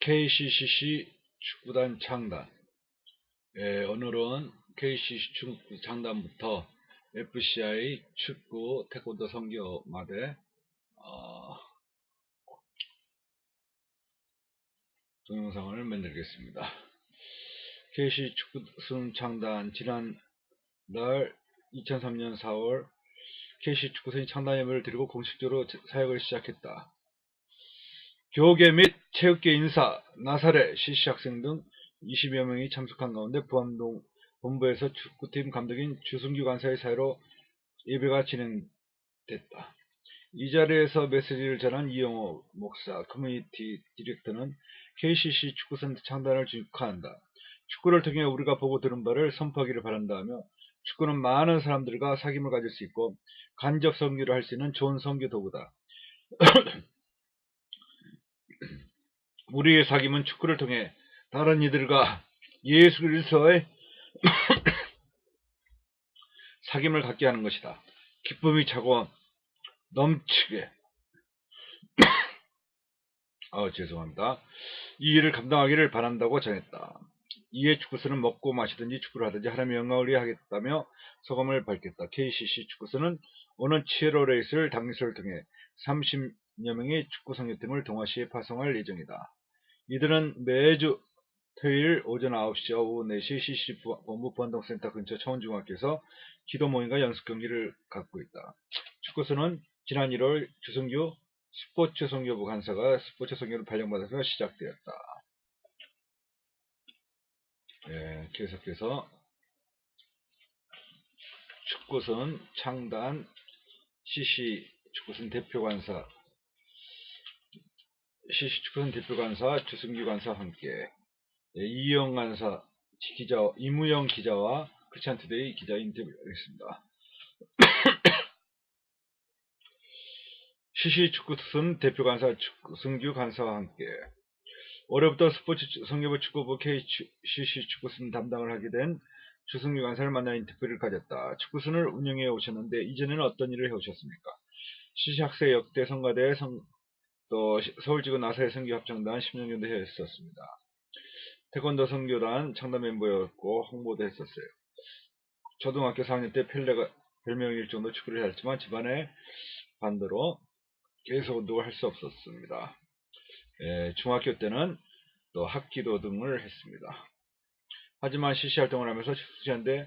KCCC 축구단 창단. 오늘은 KCCC 축구 창단부터 FCI 축구 태권도 선교마대 동영상을 만들겠습니다. KCCC 축구단 창단 지난달 2003년 4월 KCCC 축구선이 창단 예배를 드리고 공식적으로 사역을 시작했다. 교계 및 체육계 인사, 나사렛, CC 학생 등 20여 명이 참석한 가운데 부암동 본부에서 축구팀 감독인 주승규 간사의 사회로 예배가 진행됐다. 이 자리에서 메시지를 전한 이영호 목사, 커뮤니티 디렉터는 KCC 축구선 창단을 축하한다. 축구를 통해 우리가 보고 들은 바를 선포하기를 바란다며 축구는 많은 사람들과 사귐을 가질 수 있고 간접 선교를 할 수 있는 좋은 선교 도구다. 우리의 사귐은 축구를 통해 다른 이들과 예수 그리스도의 사귐을 갖게 하는 것이다. 기쁨이 차고 넘치게 죄송합니다. 이 일을 감당하기를 바란다고 전했다. 이에 축구선은 먹고 마시든지 축구를 하든지 하나님의 영광을 위해 하겠다며 소감을 밝혔다. KCC 축구선은 오는 7월 레이스를 당일소를 통해 30여 명의 축구 선교팀을 동아시에 파송할 예정이다. 이들은 매주 토요일 오전 9시와 오후 4시 CC 본부 부안동센터 근처 청원중학교에서 기도 모임과 연습 경기를 갖고 있다. 축구선은 지난 1월 주승규 스포츠 선교부 간사가 스포츠 선교를 발령받아서 시작되었다. 계속해서 축구선 창단 CC 축구선 대표간사 CC 축구선 대표간사 주승규 간사와 함께 이영 간사 기자 이무영 기자와 크리스찬투데이 기자 인터뷰하겠습니다. CC 축구선 대표간사 주승규 간사와 함께 올해부터 스포츠 선교부 축구부 KCC 축구선 담당을 하게 된 주승규 간사를 만나 인터뷰를 가졌다. 축구선을 운영해 오셨는데 이전에는 어떤 일을 해오셨습니까? CC 학생 역대 성가대 또 서울지구 나사의 선교합창단 10년 정도 했었습니다. 태권도 선교단 창단 멤버였고 홍보도 했었어요. 초등학교 4학년 때 별명일 정도 축구를 했지만 집안의 반대로 계속 운동을 할 수 없었습니다. 중학교 때는 또 학기도 등을 했습니다. 하지만 CC 활동을 하면서 축구시한데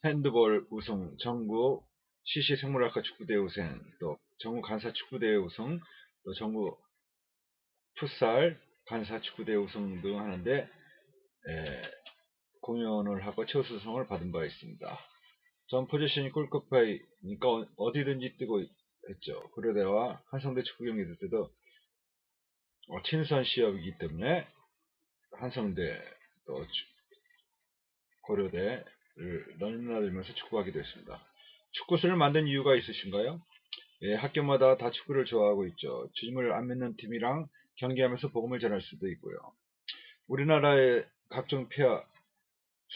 핸드볼 우승, 전국 CC 생물학과 축구대회 우승, 또 전국 간사 축구대회 우승, 또 전국 풋살 간사 축구대회 우승 등 하는데 공연을 하고 최우수상을 받은 바 있습니다. 전 포지션이 골키퍼이니까 어디든지 뛰고 했죠. 고려대와 한성대 축구 경기 될 때도 친선 시합이기 때문에 한성대 또 고려대를 넘나들면서 축구하기도 했습니다. 축구선을 만든 이유가 있으신가요? 학교마다 다 축구를 좋아하고 있죠. 주님을 안 믿는 팀이랑 경기하면서 복음을 전할 수도 있고요. 우리나라의 각종 폐하,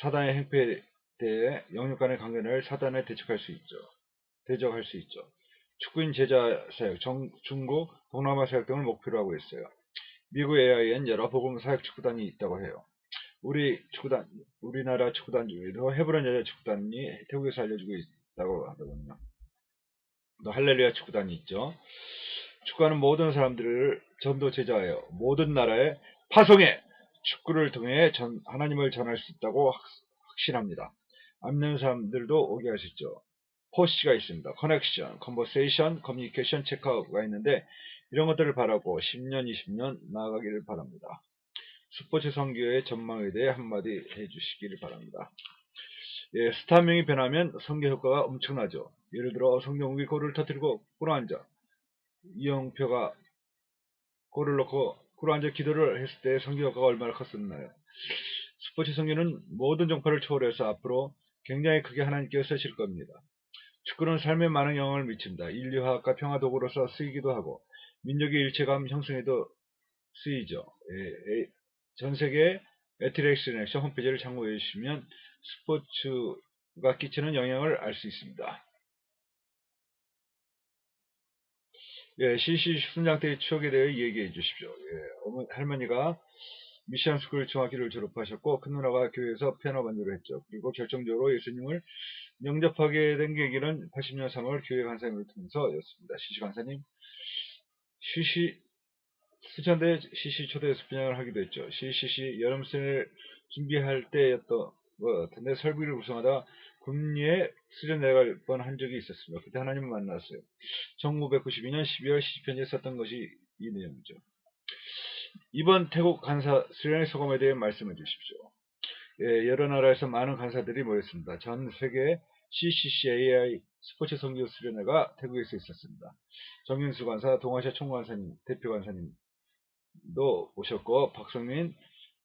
사단의 행패에 대해 영육 간의 관계를 사단에 대적할 수 있죠. 축구인 제자 사역, 중국, 동남아 사역 등을 목표로 하고 있어요. 미국 AI엔 여러 복음 사역 축구단이 있다고 해요. 우리나라 축구단 중에도 헤브론 여자 축구단이 태국에서 알려지고 있다고 하더군요. 또 할렐루야 축구단이 있죠. 축구하는 모든 사람들을 전도 제자하여 모든 나라에 파송해 축구를 통해 하나님을 전할 수 있다고 확신합니다. 안 믿는 사람들도 오게 할 수 있죠. 포시가 있습니다. 커넥션, 컨버세이션, 커뮤니케이션, 체크아웃가 있는데 이런 것들을 바라고 10년, 20년 나아가기를 바랍니다. 스포츠 선교의 전망에 대해 한마디 해주시기를 바랍니다. 스타명이 변하면 선교 효과가 엄청나죠. 예를 들어 성경욱이 골을 터뜨리고 꿇어앉아 이영표가 골을 넣고 꿇어앉아 기도를 했을 때 선교 효과가 얼마나 컸었나요? 스포츠 선교는 모든 종파를 초월해서 앞으로 굉장히 크게 하나님께서 쓰실 겁니다. 축구는 삶에 많은 영향을 미친다. 인류화학과 평화 도구로서 쓰이기도 하고 민족의 일체감 형성에도 쓰이죠. 전 세계 에티렉션 액션 홈페이지를 참고해 주시면 스포츠가 끼치는 영향을 알 수 있습니다. 예, CC 순장 때의 추억에 대해 얘기해 주십시오. 예, 할머니가 미션 스쿨 중학교를 졸업하셨고 큰 누나가 교회에서 피아노 반주를 했죠. 그리고 결정적으로 예수님을 영접하게 된 계기는 80년 3월 교회 간사님을 통해서였습니다. CC 간사님, CC 수천대 CC 초대해서 분양을 하기도 했죠. CCC 여름생을 준비할 때였던 것 같은데 설비를 구성하다 금리에 수련 내려갈 뻔한 적이 있었습니다. 그때 하나님을 만났어요. 1992년 12월 시편에 썼던 것이 이 내용이죠. 이번 태국 간사 수련의 소감에 대해 말씀해 주십시오. 예, 여러 나라에서 많은 간사들이 모였습니다. 전 세계 CCCAI 스포츠 선교 수련회가 태국에서 있었습니다. 정윤수 간사, 동아시아 총관사님, 대표 간사님도 오셨고 박성민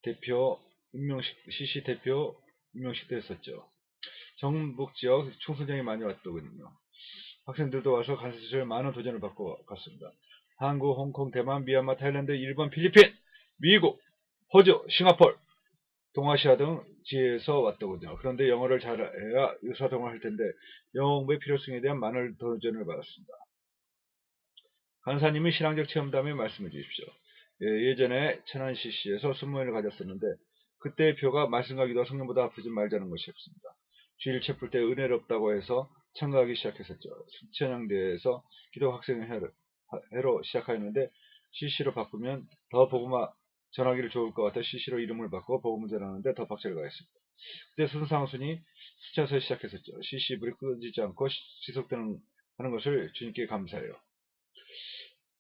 대표 임명식 CC 대표 임명식도 했었죠. 정북 지역 총선장이 많이 왔더군요. 학생들도 와서 간사시절 많은 도전을 받고 갔습니다. 한국, 홍콩, 대만, 미얀마, 타일랜드, 일본, 필리핀, 미국, 호주, 싱가포르, 동아시아 등 지에서 왔더군요. 그런데 영어를 잘해야 의사동을 할 텐데 영어 공부의 필요성에 대한 많은 도전을 받았습니다. 간사님이 신앙적 체험담에 말씀해 주십시오. 예전에 천안 CC에서 순모회를 가졌었는데 그때의 표가 말씀과 기도와 성령보다 아프지 말자는 것이었습니다. 주일 채플 때 은혜롭다고 해서 참가하기 시작했었죠. 수천양대에서 기도 학생회로 시작하였는데 CC로 바꾸면 더 복음화 전하기를 좋을 것 같아 CC로 이름을 바꾸어 복음을 전하는데 더 박차를 가했습니다. 그때 순상순이 수차서 시작했었죠. CC 불이 끄지지 않고 지속되는 하는 것을 주님께 감사해요.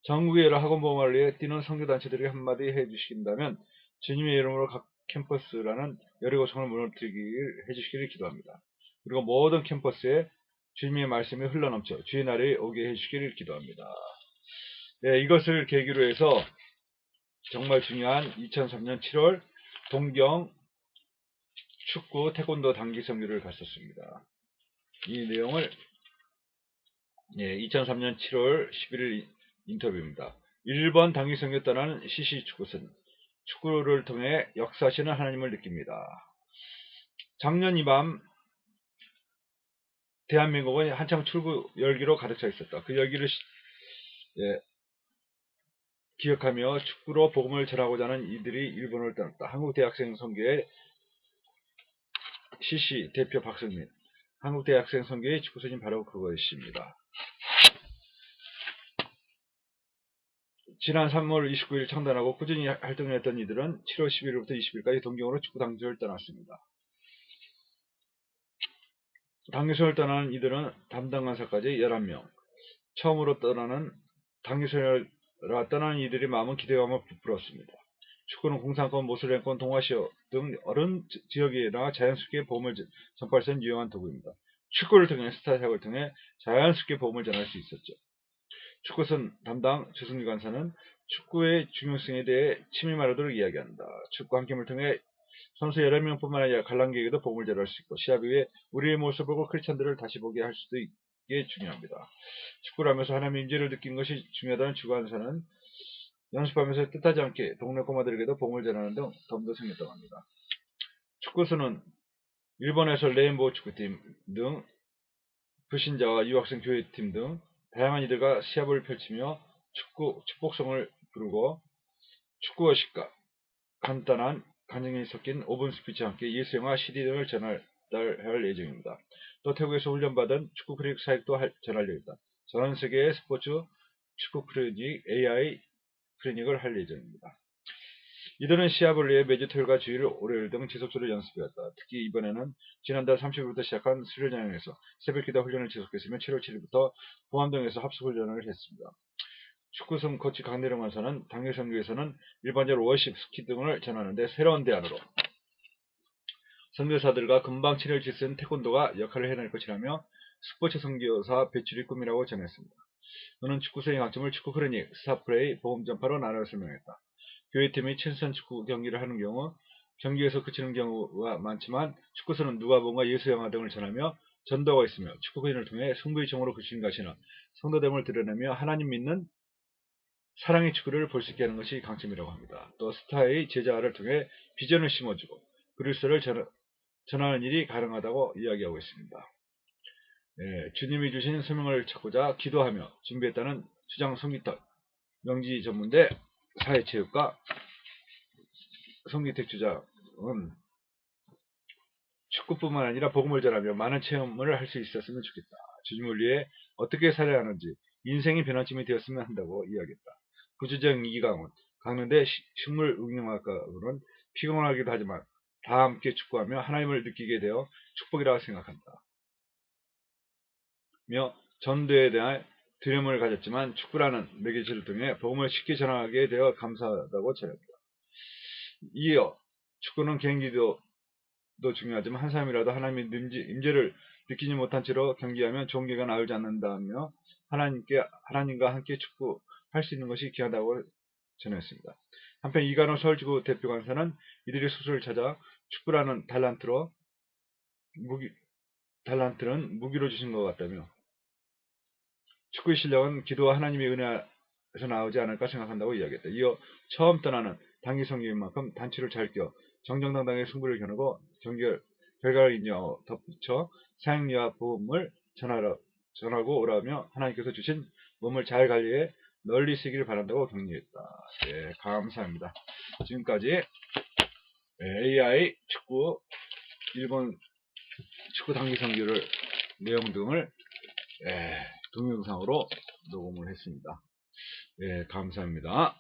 전국의 여러 학원보험관리에 뛰는 선교단체들에게 한마디 해주신다면 주님의 이름으로 각 캠퍼스라는 여리고성을 무너뜨리기를 해주시기를 기도합니다. 그리고 모든 캠퍼스에 주님의 말씀이 흘러넘쳐 주의 날이 오게 해주시기를 기도합니다. 네, 이것을 계기로 해서 정말 중요한 2003년 7월 동경 축구 태권도 단기 선교를 갔었습니다. 이 내용을 2003년 7월 11일 인터뷰입니다. 일본 단기 선교 떠나는 CC 축구선 축구를 통해 역사하시는 하나님을 느낍니다. 작년 이밤 대한민국은 한창 출구 열기로 가득 차 있었다. 그 열기를 기억하며 축구로 복음을 전하고자 하는 이들이 일본을 떠났다. 한국대학생 선교의 CC 대표 박성민, 한국대학생 선교의 축구선이 바로 그것입니다. 지난 3월 29일 창단하고 꾸준히 활동을 했던 이들은 7월 11일부터 20일까지 동경으로 축구 당교를 떠났습니다. 당교선을 떠나는 이들은 담당 간사까지 11명. 처음으로 떠나는 당교선을 떠나는 이들의 마음은 기대감을 부풀었습니다. 축구는 공산권, 모슬렘권, 동아시아 등 어른 지역이나 자연스럽게 복음을 전파할 수 있는 유용한 도구입니다. 축구를 통해 스타협을 통해 자연스럽게 복음을 전할 수 있었죠. 축구선 담당 조승규 간사는 축구의 중요성에 대해 침입하도록 이야기한다. 축구 한 게임을 통해 선수 11명뿐만 아니라 관람객에게도 복음을 전할 수 있고 시합 이후에 우리의 모습을 보고 크리스찬들을 다시 보게 할 수도 있게 중요합니다. 축구를 하면서 하나님의 임재를 느낀 것이 중요하다는 축구 간사는 연습하면서 뜻하지 않게 동네 꼬마들에게도 복음을 전하는 등 도움도 생겼다고 합니다. 축구선은 일본에서 레인보우 축구팀 등 불신자와 유학생 교회팀 등 다양한 이들과 시합을 펼치며 축복성을 부르고 축구의식과 간단한 간증이 섞인 오븐 스피치와 함께 예수 영화 CD 등을 전할 예정입니다. 또 태국에서 훈련받은 축구 클리닉 사역도 전할 예정입니다. 전 세계의 스포츠 축구 클리닉 AI 클리닉을 할 예정입니다. 이들은 시합을 위해 매주 토요일과 주일, 월요일 등 지속적으로 연습해왔다. 특히 이번에는 지난달 30일부터 시작한 수련장에서 새벽기도 훈련을 지속했으며 7월 7일부터 보암동에서 합숙훈련을 했습니다. 축구선 코치 강대령 간사는 당일선교에서는 일반적으로 워십, 스키 등을 전하는데 새로운 대안으로 선교사들과 금방 친해질 수 있는 태권도가 역할을 해낼 것이라며 스포츠 선교사 배출이 꿈이라고 전했습니다. 그는 축구선의 강점을 축구 크로닉, 스타플레이, 보험 전파로 나눠 설명했다. 교회팀이 친선 축구 경기를 하는 경우 경기에서 그치는 경우가 많지만 축구선은 누가복음과 예수 영화 등을 전하며 전도가 있으며 축구인을 통해 승부의 정으로 그치는 것이나 성도됨을 드러내며 하나님 믿는 사랑의 축구를 볼 수 있게 하는 것이 강점이라고 합니다. 또 스타의 제자를 통해 비전을 심어주고 그리스도를 전하는 일이 가능하다고 이야기하고 있습니다. 주님이 주신 소명을 찾고자 기도하며 준비했다는 주장 송기탁 명지 전문대 사회체육과 송기택 주장은 축구뿐만 아니라 복음을 전하며 많은 체험을 할 수 있었으면 좋겠다. 주님을 위해 어떻게 살아야 하는지 인생이 변환점이 되었으면 한다고 이야기했다. 부주장 이강훈 강릉대 식물응용학과는 피곤하기도 하지만 다 함께 축구하며 하나님을 느끼게 되어 축복이라고 생각한다. 며 전도에 대한 두려움을 가졌지만 축구라는 매개체를 통해 복음을 쉽게 전하게 되어 감사하다고 전했다. 이어 축구는 개인기도 중요하지만 한 사람이라도 하나님의 임재를 느끼지 못한 채로 경기하면 좋은 결과 나오지 않는다며 하나님과 함께 축구할 수 있는 것이 귀하다고 전했습니다. 한편 이간호 서울지구 대표 강사는 이들의 소설을 찾아 축구라는 달란트는 무기로 주신 것 같다며 축구의 실력은 기도와 하나님의 은혜에서 나오지 않을까 생각한다고 이야기했다. 이어 처음 떠나는 단기 성경인 만큼 단추를 잘 껴 정정당당하게 승부를 겨누고 결과를 인정하고 덧붙여 사형리와 복음을 전하고 오라며 하나님께서 주신 몸을 잘 관리해 널리 쓰기를 바란다고 격려했다. 네, 감사합니다. 지금까지 AI 축구 일본 축구 단기 성교를 내용 등을 동영상으로 녹음을 했습니다. 예, 감사합니다.